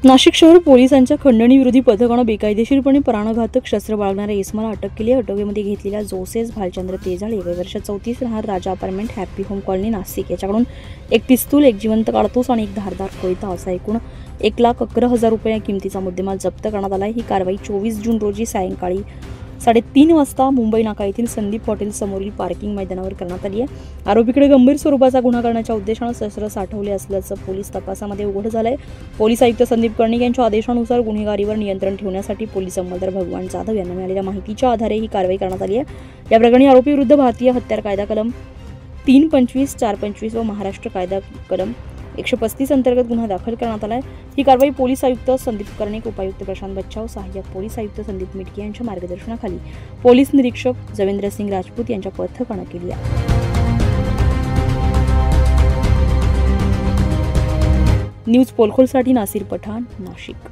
नाशिक शहर पोलिसांच्या खंडणी विरोधी पथकाने बेकायदेशीरपणे प्राणघातक शस्त्र बाळगणाऱ्या इसमाला अटक केली आहे। अटकेमध्ये घेतलेल्या जोसेस भालचंद्र तेजाळे वय वर्ष 34 राहणार Raja apartment happy home colony Nashik याच्याकडून एक पिस्तूल, एक जिवंत काडतूस आणि एक धारदार कोयता असा एकूण 1,11,000 रुपये किमतीचा मुद्देमाल जप्त करण्यात आला आहे। ही कारवाई 24 जून रोजी सायंकाळी 3:30 वाजता मुंबई नाका येथील संदीप हॉटेल समोरील पार्किंग मैदानावर करण्यात आली आहे। आरोपीकडे गंभीर स्वरूपाचा गुन्हा करण्याच्या उद्देशाने शस्त्र साठवले असल्याचं पोलीस तपासामध्ये उघड झालंय। पोलीस आयुक्त संदीप कर्णिक यांच्या आदेशानुसार गुन्हेगारीवर नियंत्रण ठेवण्यासाठी पोलीस अंमलदार भगवान जाधव यांना मिळालेल्या माहितीच्या आधारे ही कारवाई करण्यात आली आहे। या प्रकरणी आरोपी विरुद्ध भारतीय हत्यार कायदा कलम 325, 425 व महाराष्ट्र कायदा कलम 135 अंतर्गत गुन्हा दाखल करण्यात आला आहे। ही कारवाई पोलीस आयुक्त संदीप कर्णिक, उपायुक्त प्रशांत बच्चाव, सहाय्यक पोलीस आयुक्त संदीप मिटके यांच्या मार्गदर्शनाखाली पोलीस निरीक्षक जवेंद्र सिंग राजपूत यांच्या पथकाने केली आहे। न्यूज पोलखोलसाठी नासिर पठाण, नाशिक।